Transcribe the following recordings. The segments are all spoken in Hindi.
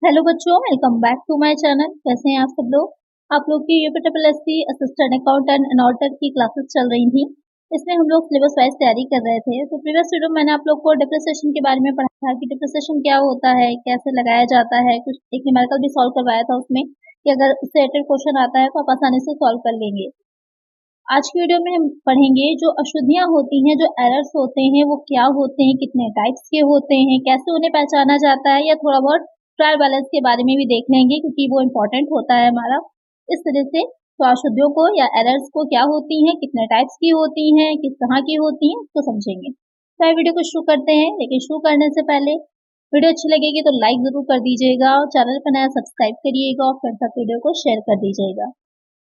हेलो बच्चों, welcome back to my channel. कैसे हैं आप सब लोग। आप लोग की UPSC assistant accountant and auditor की क्लासेस चल रही थी। इसमें हम लोग सिलेबस वाइज तैयारी कर रहे थे। तो प्रीवियस वीडियो में मैंने आप लोग को डिप्रिसिएशन के बारे में पढ़ा था कि डिप्रिसिएशन क्या होता है, कैसे लगाया जाता है। कुछ एक न्यूमेरिकल भी सॉल्व करवाया था उसमें कि अगर उससे रिलेटेड क्वेश्चन आता है तो आप आसानी से सॉल्व कर लेंगे। आज की वीडियो में हम पढ़ेंगे जो अशुद्धियां होती हैं, जो एरर्स होते हैं वो क्या होते हैं, कितने टाइप्स के होते हैं, कैसे उन्हें पहचाना जाता है, या थोड़ा बहुत ट्रायल बैलेंस के बारे में भी देख लेंगे क्योंकि वो इम्पोर्टेंट होता है हमारा। इस तरह से तो अशुद्धियों को या एरर्स को क्या होती हैं, कितने टाइप्स की होती हैं, किस तरह की होती हैं, उसको समझेंगे। तो वीडियो को शुरू करते हैं, लेकिन शुरू करने से पहले वीडियो अच्छी लगेगी तो लाइक जरूर कर दीजिएगा और चैनल पर नया सब्सक्राइब करिएगा और फ्रेंड्स साथ वीडियो को शेयर कर दीजिएगा।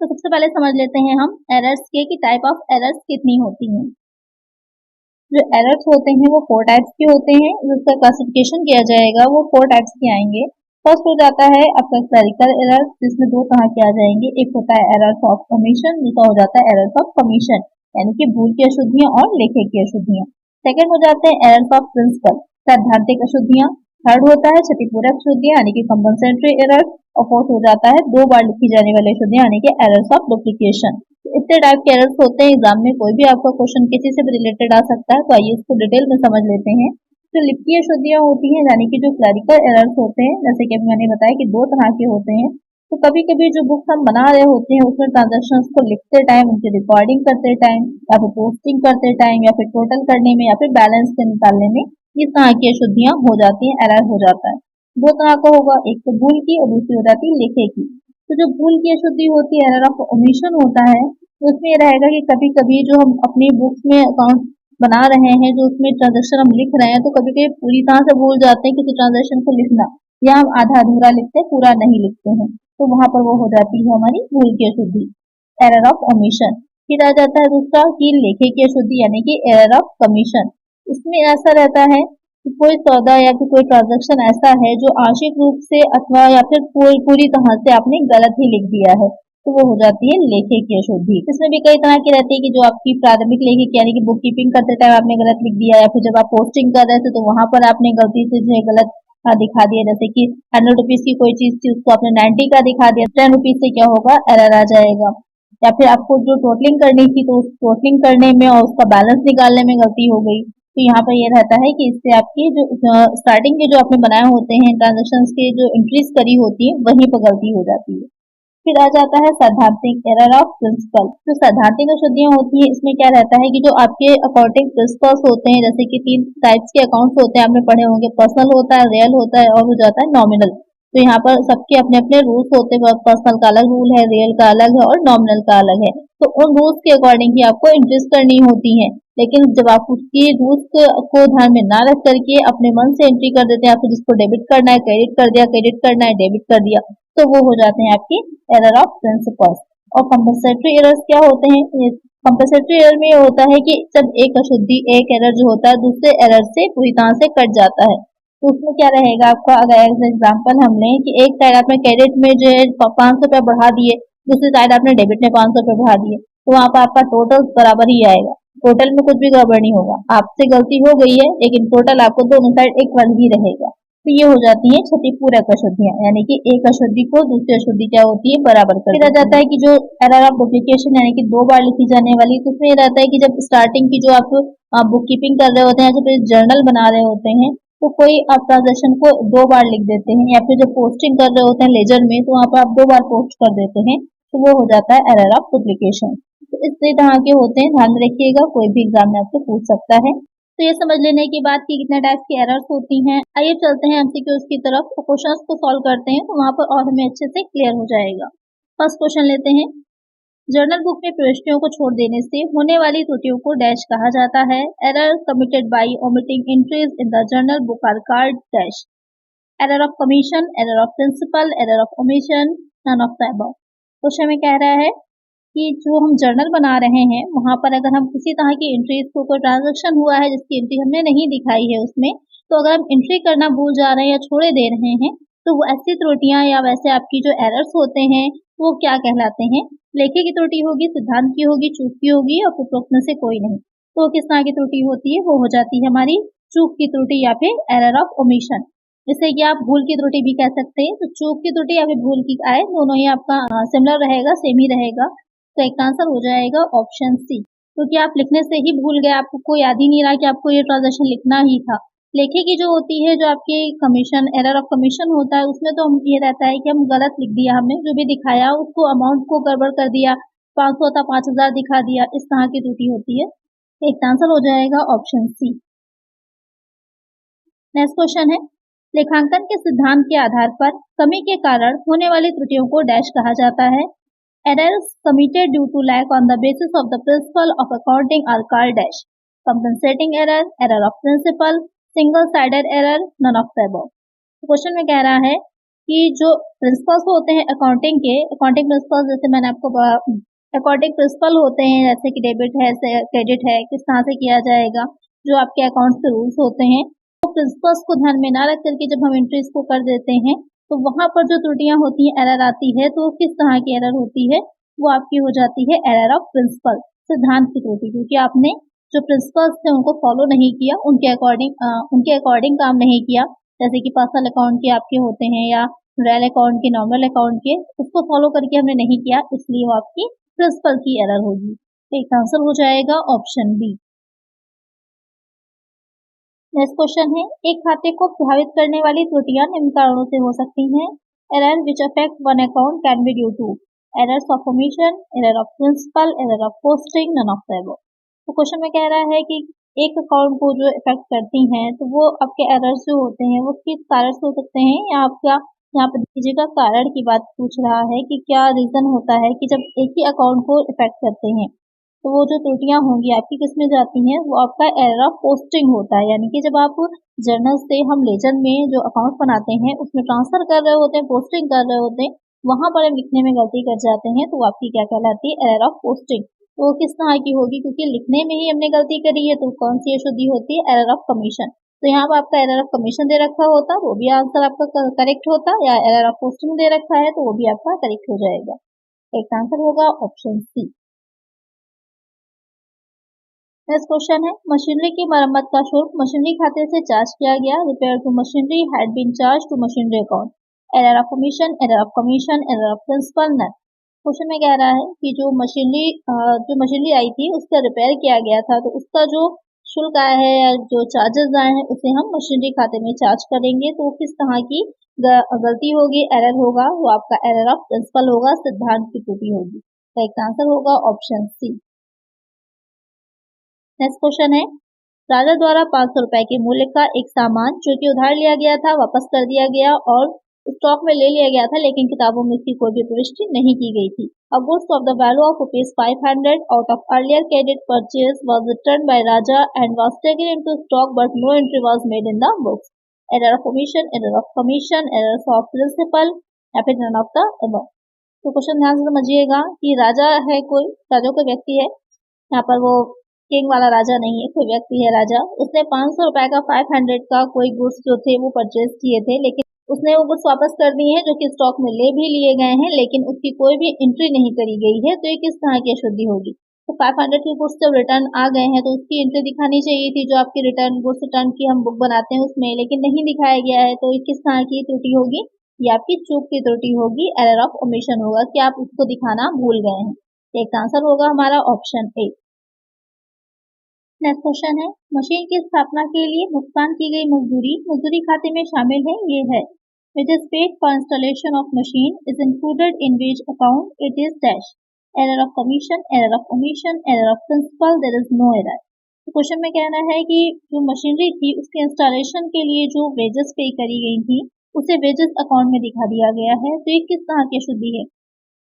तो सबसे पहले समझ लेते हैं हम एरर्स के कि टाइप ऑफ एरर्स कितनी होती हैं। जो एरर्स होते हैं वो 4 टाइप्स के होते हैं। जिसका क्लासिफिकेशन किया जाएगा वो 4 टाइप्स के आएंगे। फर्स्ट हो जाता है आपका क्लरिकल एरर, जिसमें 2 तरह के आ जाएंगे। एक होता है एरर्स ऑफ ओमिशन, दूसरा हो जाता है एरर्स ऑफ कमीशन, यानी कि भूल की अशुद्धियां और लेखे की अशुद्धियां। सेकंड हो जाते हैं एरर्स ऑफ प्रिंसिपल, सैद्धांतिक अशुद्धियां। थर्ड होता है क्षतिपूरक अशुद्धियां यानी कि कंपनसेटरी एरर। और फोर्थ हो जाता है 2 बार लिखी जाने वाली अशुद्धियां यानी कि एरर्स ऑफ डुप्लीकेशन। इतने टाइप के एरर्स होते हैं। एग्जाम में कोई भी आपका क्वेश्चन किसी से भी रिलेटेड आ सकता है, तो आइए इसको डिटेल में समझ लेते हैं। जो लिखती अशुद्धियां होती हैं यानी कि जो क्लरिकल एरर्स होते हैं, जैसे कि अभी मैंने बताया कि 2 तरह के होते हैं। तो कभी कभी जो बुक्स हम बना रहे होते हैं उसमें ट्रांजेक्शन को लिखते टाइम, उनकी रिकॉर्डिंग करते टाइम, या फिर पोस्टिंग करते टाइम, या फिर टोटल करने में, या फिर बैलेंस से निकालने में इस तरह की अशुद्धियां हो जाती हैं, एरर हो जाता है। 2 तरह का होगा, एक तो भूल की और दूसरी हो जाती है लेखे की। तो जो भूल की अशुद्धि होती है, एरर ऑफ ओमिशन होता है, तो उसमें ये रहेगा कि कभी कभी जो हम अपनी बुक्स में अकाउंट बना रहे हैं, जो उसमें ट्रांजेक्शन हम लिख रहे हैं, तो कभी कभी पूरी तरह से भूल जाते हैं किसी ट्रांजेक्शन को लिखना, या हम आधा अधूरा लिखते हैं, पूरा नहीं लिखते हैं, तो वहां पर वो हो जाती है हमारी भूल की अशुद्धि, एरर ऑफ ओमिशन। फिर आ जाता है दूसरा कि लेखे की अशुद्धि यानी कि एरर ऑफ कमीशन। इसमें ऐसा रहता है कि कोई सौदा या फिर कोई ट्रांजेक्शन ऐसा है जो आंशिक रूप से अथवा या फिर पूरी तरह से आपने गलत ही लिख दिया है, तो वो हो जाती है लेखे की अशुद्धि। इसमें भी कई तरह की रहती है कि जो आपकी प्राथमिक लेखिक यानी कि बुक कीपिंग करते टाइम आपने गलत लिख दिया, या फिर जब आप पोस्टिंग कर रहे थे तो वहां पर आपने गलती से जो है गलत दिखा दिया। जैसे कि 100 रुपीज की कोई चीज थी, उसको आपने 90 का दिखा दिया, 10 रुपीज से क्या होगा, एरर आ जाएगा। या फिर आपको जो टोटलिंग करनी थी तो उस टोटलिंग करने में और उसका बैलेंस निकालने में गलती हो गई, तो यहाँ पर ये रहता है कि इससे आपकी जो स्टार्टिंग के जो आपने बनाए होते हैं ट्रांजेक्शन के जो एंट्रीज करी होती है वहीं पर गलती हो जाती है। फिर आ जाता है सैद्धांतिक एरर ऑफ प्रिंसिपल। जो सैद्धांतिक अशुद्धियां होती हैं, इसमें क्या रहता है कि जो आपके अकाउंटिंग प्रिंसिपल्स होते हैं, जैसे कि 3 टाइप्स के अकाउंट्स होते हैं, आपने पढ़े होंगे, पर्सनल होता है, रियल होता है, और हो जाता है नॉमिनल। तो यहाँ पर सबके अपने अपने रूल्स होते हैं। पर्सनल का अलग रूल है, रियल का अलग है और नॉमिनल का अलग है। तो उन रूल्स के अकॉर्डिंग ही आपको एंट्रीज करनी होती है। लेकिन जब आप उसकी रूल्स को ध्यान में ना रख करके अपने मन से एंट्री कर देते हैं, आपको जिसको डेबिट करना है क्रेडिट कर दिया, क्रेडिट करना है डेबिट कर दिया, तो वो हो जाते हैं आपकी एरर ऑफ प्रिंसिपल्स। और कंपनसेटरी एरर्स क्या होते हैं। कंपनसेटरी एरर में ये होता है कि जब एक अशुद्धि, एक एरर जो होता है दूसरे एरर से पूरी तरह से कट जाता है। तो उसमें क्या रहेगा आपका, अगर एज एग्जाम्पल हम लें कि एक साइड आपने क्रेडिट में जो है 500 रुपया बढ़ा दिए, दूसरी साइड आपने डेबिट में 500 रुपये बढ़ा दिए, तो वहां पर आपका टोटल बराबर ही आएगा। टोटल में कुछ भी गड़बड़ नहीं होगा। आपसे गलती हो गई है लेकिन टोटल आपको दोनों साइड एक ही रहेगा। तो ये हो जाती है क्षतिपूरक अशुद्धियां, यानी कि एक अशुद्धि को दूसरी अशुद्धि क्या होती है, बराबर कर देती है। जाता है कि जो एरर ऑफ डुप्लीकेशन यानी कि 2 बार लिखी जाने वाली, तो उसमें ये रहता है कि जब स्टार्टिंग की जो आप बुक कीपिंग कर रहे होते हैं या फिर जर्नल बना रहे होते हैं, तो कोई आप ट्रांजेक्शन को 2 बार लिख देते हैं, या फिर जब पोस्टिंग कर रहे होते हैं लेजर में, तो वहां पर आप 2 बार पोस्ट कर देते हैं, तो वो हो जाता है एरर ऑफ डुप्लीकेशन। तो इस तरह के होते हैं, ध्यान में रखिएगा, कोई भी एग्जाम में आपसे पूछ सकता है। तो ये समझ लेने के बाद कि कितने टाइप की एरर्स होती हैं, आइए चलते हैं एमसीक्यूज की तरफ, तो क्वेश्चंस को सॉल्व करते हैं, तो वहां पर और हमें अच्छे से क्लियर हो जाएगा। फर्स्ट क्वेश्चन लेते हैं। जर्नल बुक में प्रविष्टियों को छोड़ देने से होने वाली त्रुटियों को डैश कहा जाता है। Error committed by omitting entries in the journal book are called dash. Error of commission, error of principle, error of omission, none of the above. Question में कह रहा है कि जो हम जर्नल बना रहे हैं वहां पर अगर हम किसी तरह की एंट्रीज को, कोई ट्रांजेक्शन हुआ है जिसकी एंट्री हमने नहीं दिखाई है उसमें, तो अगर हम एंट्री करना भूल जा रहे हैं या छोड़े दे रहे हैं, तो वो ऐसी त्रुटियां या वैसे आपकी जो एरर्स होते हैं वो क्या कहलाते हैं। लेखे की त्रुटि होगी, सिद्धांत की होगी, चूक की होगी, और उपरोक्त में से कोई नहीं। तो किस तरह की त्रुटि होती है, वो हो जाती है हमारी चूक की त्रुटि या फिर एरर ऑफ ओमिशन। जिससे कि आप भूल की त्रुटि भी कह सकते हैं। तो चूक की त्रुटि या फिर भूल की आए, दोनों ही आपका सिमिलर रहेगा, सेम ही रहेगा। तो एक आंसर हो जाएगा ऑप्शन सी, क्योंकि आप लिखने से ही भूल गए, आपको याद ही नहीं रहा कि आपको ये ट्रांजेक्शन लिखना ही था। लेखे की जो होती है, जो आपकी कमीशन, एरर ऑफ कमीशन होता है, उसमें तो हम ये रहता है कि हम गलत लिख दिया, हमने जो भी दिखाया उसको अमाउंट को गड़बड़ कर दिया, 500 था 5000 दिखा दिया, इस तरह की त्रुटि होती है। एक आंसर हो जाएगा ऑप्शन सी। नेक्स्ट क्वेश्चन है, लेखांकन के सिद्धांत के आधार पर कमी के कारण होने वाली त्रुटियों को डैश कहा जाता है। Errors committed due to lack on the basis of the principle of accounting are called dash. Compensating error, error of principle, single-sided error, none of the above. Question में कह रहा है कि जो प्रिंसिपल्स होते हैं अकाउंटिंग के, अकाउंटिंग प्रिंसिपल्स जैसे मैंने आपको अकाउंटिंग प्रिंसिपल होते हैं, जैसे कि डेबिट है, क्रेडिट है, किस तरह से किया जाएगा, जो आपके अकाउंट्स के रूल्स होते हैं, तो प्रिंसिपल्स को ध्यान में ना रख करके जब हम एंट्रीज को कर देते हैं, तो वहां पर जो त्रुटियां होती हैं, एरर आती है, तो किस तरह की एरर होती है, वो आपकी हो जाती है एरर ऑफ प्रिंसिपल, सिद्धांत की त्रुटि, क्योंकि आपने जो प्रिंसिपल्स थे उनको फॉलो नहीं किया, उनके अकॉर्डिंग काम नहीं किया। जैसे कि पर्सनल अकाउंट के आपके होते हैं या रियल अकाउंट के, नॉर्मल अकाउंट के, उसको फॉलो करके हमने नहीं किया, इसलिए वो आपकी प्रिंसिपल की एरर होगी। एक आंसर हो जाएगा ऑप्शन बी। नेक्स्ट क्वेश्चन है, एक खाते को प्रभावित करने वाली त्रुटियां निम्न कारणों से हो सकती हैं। Error which affect one account can be due to errors of omission, error of principle, error of posting, none of the above. तो क्वेश्चन में कह रहा है कि एक अकाउंट को जो इफेक्ट करती हैं, तो वो आपके एरर्स जो होते हैं वो किस कारण से हो सकते हैं, या आपका यहाँ पर देखिएगा कारण की बात पूछ रहा है कि क्या रीजन होता है कि जब एक ही अकाउंट को इफेक्ट करते हैं, तो वो जो त्रुटियां होंगी आपकी किसमें जाती हैं, वो आपका एरर ऑफ पोस्टिंग होता है। यानी कि जब आप जर्नल से हम लेजर में जो अकाउंट बनाते हैं उसमें ट्रांसफर कर रहे होते हैं, पोस्टिंग कर रहे होते हैं, वहां पर हम लिखने में गलती कर जाते हैं, तो आपकी क्या कहलाती है, एरर ऑफ पोस्टिंग। तो वो किस तरह की होगी, क्योंकि लिखने में ही हमने गलती करी है, तो कौन सी अशुद्धि होती है, एरर ऑफ कमीशन। तो यहाँ पर आपका एरर ऑफ कमीशन दे रखा होता, वो भी आंसर आपका करेक्ट होता, या एरर ऑफ पोस्टिंग दे रखा है तो वो भी आपका करेक्ट हो जाएगा। एक आंसर होगा ऑप्शन सी। नेक्स्ट क्वेश्चन है, मशीनरी की मरम्मत का शुल्क मशीनरी खाते से चार्ज किया गया, repair to machinery had been charge to machinery account, error of omission, error of commission, error of principle, none. Question में कह रहा है कि जो मशीनरी आई थी उसका रिपेयर किया गया था, तो उसका जो शुल्क आया है या जो चार्जेस आए हैं उसे हम मशीनरी खाते में चार्ज करेंगे, तो किस तरह की गलती होगी, एरर होगा, वो आपका एरर ऑफ प्रिंसिपल होगा, सिद्धांत की त्रुटि होगी। तो एक आंसर होगा ऑप्शन सी। नेक्स्ट क्वेश्चन है, राजा द्वारा 500 रुपए के मूल्य का एक सामान जो कि उधार लिया गया था वापस कर दिया गया और स्टॉक में ले लिया गया था, लेकिन किताबों में इसकी कोई भी प्रविष्टि नहीं की गई थी। A goods of the value of ₹500 out of earlier credit purchase was returned by Raja and was taken into stock, but no entry was made in the books. Error of omission, error of commission, errors of principal, या फिर none of the above। तो क्वेश्चन ध्यान से समझिएगा कि राजा है, कोई राजा का व्यक्ति है, यहाँ पर वो किंग वाला राजा नहीं है, कोई व्यक्ति है राजा, उसने 500 रुपए का 500 का कोई गुड्स जो थे वो परचेज किए थे, लेकिन उसने वो गुड्स वापस कर दिए हैं जो कि स्टॉक में ले भी लिए गए हैं, लेकिन उसकी कोई भी एंट्री नहीं करी गई है, तो ये किस तरह की अशुद्धि होगी। तो 500 के गुड्स जब रिटर्न आ गए हैं तो उसकी एंट्री दिखानी चाहिए थी, जो आपकी गुड्स रिटर्न की हम बुक बनाते हैं उसमें, लेकिन नहीं दिखाया गया है, तो ये किस तरह की त्रुटि होगी, ये आपकी चूक की त्रुटि होगी, एरर ऑफ ओमिशन होगा कि आप उसको दिखाना भूल गए हैं। एक आंसर होगा हमारा ऑप्शन ए। नेक्स्ट क्वेश्चन है, मशीन की स्थापना के लिए भुगतान की गई मजदूरी खाते में शामिल है, ये है which is paid for installation of machine is included in which account, it is dash, error of commission, error of omission, error of principal, there is no error। तो क्वेश्चन में कहना है कि जो मशीनरी थी उसके इंस्टॉलेशन के लिए जो वेजेस पे करी गई थी उसे वेजेस अकाउंट में दिखा दिया गया है, तो ये किस तरह की अशुद्धि है।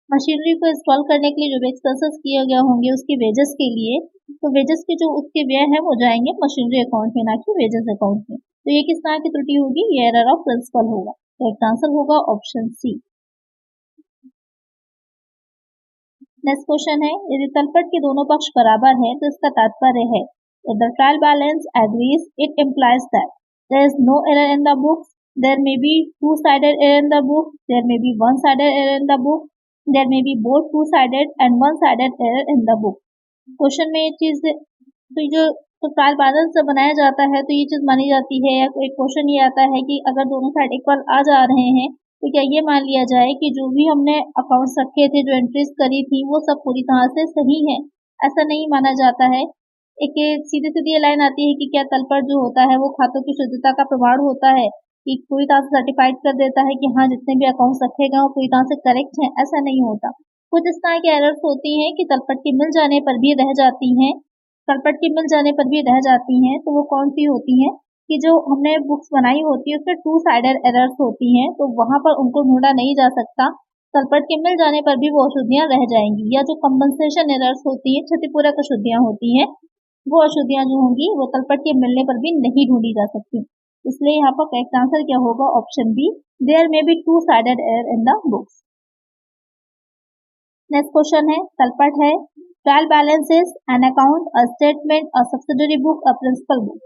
मशीनरी को इंस्टॉल करने के लिए जो भी एक्सपेंसेस किए गए होंगे उसके वेजेस के लिए, तो वेजेस के जो उसके व्यय है वो जाएंगे मशीनरी अकाउंट में, ना कि वेजेस अकाउंट में। तो ये किस तरह की त्रुटि होगी, ये एरर ऑफ प्रिंसिपल होगा। तो एक आंसर होगा ऑप्शन सी। नेक्स्ट क्वेश्चन है, यदि तलपट के दोनों पक्ष बराबर हैं तो इसका तात्पर्य है if the trial balance agrees, it implies that there is no error in the books, there may be two-sided error in the book, there may be one-sided error in the book, there may be both two-sided and one-sided error in the book। Question में ये चीज, तो जो तो ट्रायल बैलेंस जब बनाया जाता है तो ये चीज़ मानी जाती है, या एक क्वेश्चन ये आता है कि अगर दोनों साइड इक्वल आ जा रहे हैं तो क्या ये मान लिया जाए कि जो भी हमने अकाउंट्स रखे थे, जो एंट्रीज करी थी, वो सब पूरी तरह से सही है? ऐसा नहीं माना जाता है। एक सीधी-सीधी लाइन आती है कि क्या तलपट जो होता है वो खातों की शुद्धता का प्रमाण होता है, कि पूरी तरह से सर्टिफाइड कर देता है कि हाँ, जितने भी अकाउंट्स रखे गए वो पूरी तरह से करेक्ट हैं? ऐसा नहीं होता। कुछ इस तरह की एरर्स होती हैं कि तलपट के मिल जाने पर भी रह जाती हैं, तलपट के मिल जाने पर भी रह जाती हैं। तो वो कौन सी होती हैं कि जो हमने बुक्स बनाई होती है उसमें टू साइडेड एरर्स होती हैं, तो वहाँ पर उनको ढूंढा नहीं जा सकता। तलपट के मिल जाने पर भी वो अशुद्धियाँ रह जाएंगी। या जो कंपनसेशन एरर्स होती हैं, क्षतिपूरक अशुद्धियाँ होती हैं, वो अशुद्धियाँ जो होंगी वो तलपट के मिलने पर भी नहीं ढूंढी जा सकती। इसलिए यहाँ पर करेक्ट आंसर क्या होगा? Option B, there may be two sided error in the books. Next question है, तलपट है trial balance is an account, a statement, a subsidiary book, a principal book.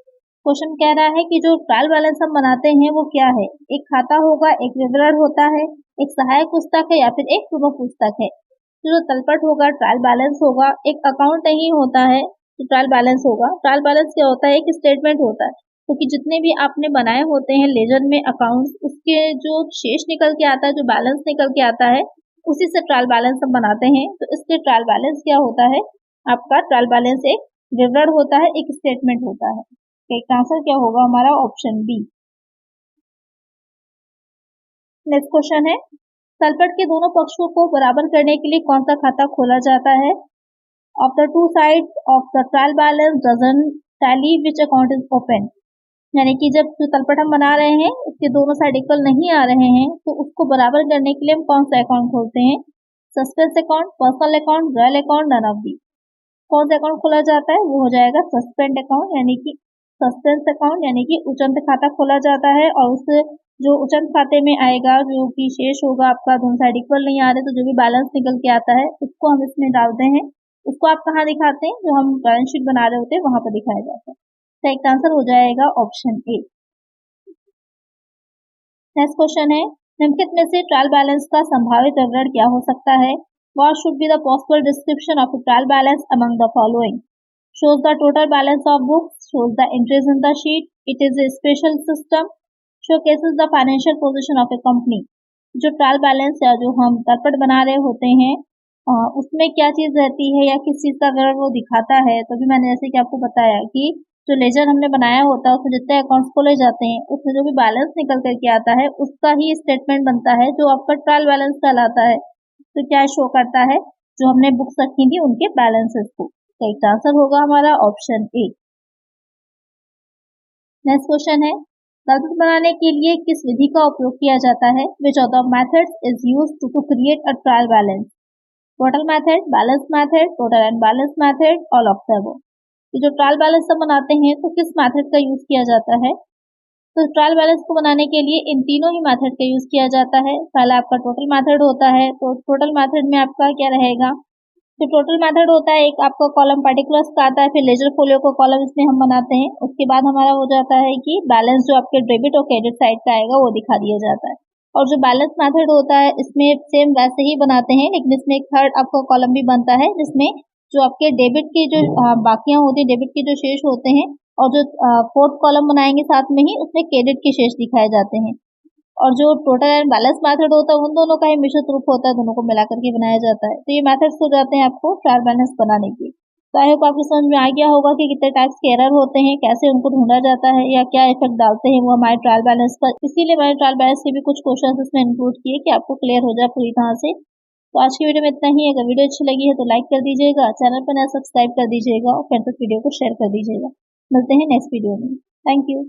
Question कह रहा है कि जो ट्रायल बैलेंस हम बनाते हैं वो क्या है? एक खाता होगा, एक विवरण होता है, एक सहायक पुस्तक है, या फिर एक प्रमुख पुस्तक है। तो जो तलपट होगा, ट्रायल बैलेंस होगा, एक अकाउंट नहीं होता है तो ट्रायल बैलेंस होगा। ट्रायल बैलेंस क्या होता है? एक स्टेटमेंट होता है, क्योंकि तो जितने भी आपने बनाए होते हैं लेजर में अकाउंट्स, उसके जो शेष निकल के आता है, जो बैलेंस निकल के आता है, उसी से ट्रायल बैलेंस हम बनाते हैं। तो इसके ट्रायल बैलेंस क्या होता है? आपका ट्रायल बैलेंस एक विवरण होता है, एक स्टेटमेंट होता है। एक आंसर क्या होगा हमारा? Option B. नेक्स्ट क्वेश्चन है, तलपट के दोनों पक्षों को बराबर करने के लिए कौन सा खाता खोला जाता है? Of the two sides of the trial balance doesn't tally which account is open. यानी कि जब जो तलपट हम बना रहे हैं उसके दोनों साइड इक्वल नहीं आ रहे हैं तो उसको बराबर करने के लिए हम कौन सा अकाउंट खोलते हैं? Suspense account, personal account, royal account, none of the. कौन सा अकाउंट खोला जाता है? वो हो जाएगा सस्पेंड अकाउंट, यानी कि सस्पेंस अकाउंट, यानी कि उचंत खाता खोला जाता है। और उस जो उचंत खाते में आएगा, जो कि शेष होगा आपका, दोनों साइड इक्वल नहीं आ रहे तो जो भी बैलेंस निकल के आता है उसको हम इसमें डालते हैं। उसको आप कहाँ दिखाते हैं? जो हम बैलेंस शीट बना रहे होते हैं वहां पर दिखाया जाता है। तो एक आंसर हो जाएगा ऑप्शन ए। नेक्स्ट क्वेश्चन है, निम्नलिखित में से ट्रायल बैलेंस का संभावित विवरण क्या हो सकता है? What should be the possible description of a trial balance among the following? Shows the total balance of books, shows the entries in the sheet, it is a special system, showcases the financial position of a company. जो ट्रायल बैलेंस या जो हम तलपट बना रहे होते हैं उसमें क्या चीज रहती है या किस चीज का विवरण वो दिखाता है? तो भी मैंने जैसे कि आपको बताया कि जो लेजर हमने बनाया होता है उसमें जितने अकाउंट्स खोले जाते हैं उसमें जो भी बैलेंस निकल करके आता है उसका ही स्टेटमेंट बनता है, जो आपका ट्रायल बैलेंस कहलाता है। तो क्या शो करता है? जो हमने बुक्स रखी थी उनके बैलेंसेस को। तो एक आंसर होगा हमारा ऑप्शन ए। नेक्स्ट क्वेश्चन है, तलपट बनाने के लिए किस विधि का उपयोग किया जाता है? Which of the methods is used to create a trial balance? Total method, balance method, total and balance method, all of the above. जो ट्रायल बैलेंस हम बनाते हैं तो किस मेथड का यूज किया जाता है? तो ट्रायल बैलेंस को बनाने के लिए इन तीनों ही मेथड का यूज किया जाता है। पहला आपका टोटल मेथड होता है, तो टोटल मेथड में आपका क्या रहेगा? तो टोटल मेथड होता है, एक आपका कॉलम पार्टिकुलर्स का आता है, फिर लेजर फोलियो का कॉलम इसमें हम बनाते हैं। उसके बाद हमारा हो जाता है कि बैलेंस जो आपके डेबिट और क्रेडिट साइड का आएगा वो दिखा दिया जाता है। और जो बैलेंस मेथड होता है इसमें सेम वैसे ही बनाते हैं, लेकिन इसमें एक थर्ड आपका कॉलम भी बनता है जिसमें जो आपके डेबिट की जो बाकियां होती है, डेबिट के जो शेष होते हैं, और जो फोर्थ कॉलम बनाएंगे साथ में ही उसमें क्रेडिट के शेष दिखाए जाते हैं। और जो टोटल एंड बैलेंस मेथड होता है उन दोनों का ही मिश्रित रूप होता है, दोनों को मिला करके बनाया जाता है। तो ये मेथड्स हो जाते हैं आपको ट्रायल बैलेंस बनाने के। तो आई होप आपको समझ में आ गया होगा कि कितने टाइप्स के एरर होते हैं, कैसे उनको ढूंढा जाता है, या क्या इफेक्ट डालते हैं वो हमारे ट्रायल बैलेंस पर। इसीलिए मैंने ट्रायल बैलेंस के भी कुछ क्वेश्चन इसमें इंक्लूड किए कि आपको क्लियर हो जाए पूरी तरह से। तो आज की वीडियो में इतना ही। अगर वीडियो अच्छी लगी है तो लाइक कर दीजिएगा, चैनल पर नया सब्सक्राइब कर दीजिएगा और फ्रेंड्स तक वीडियो को शेयर कर दीजिएगा। मिलते हैं नेक्स्ट वीडियो में। Thank you.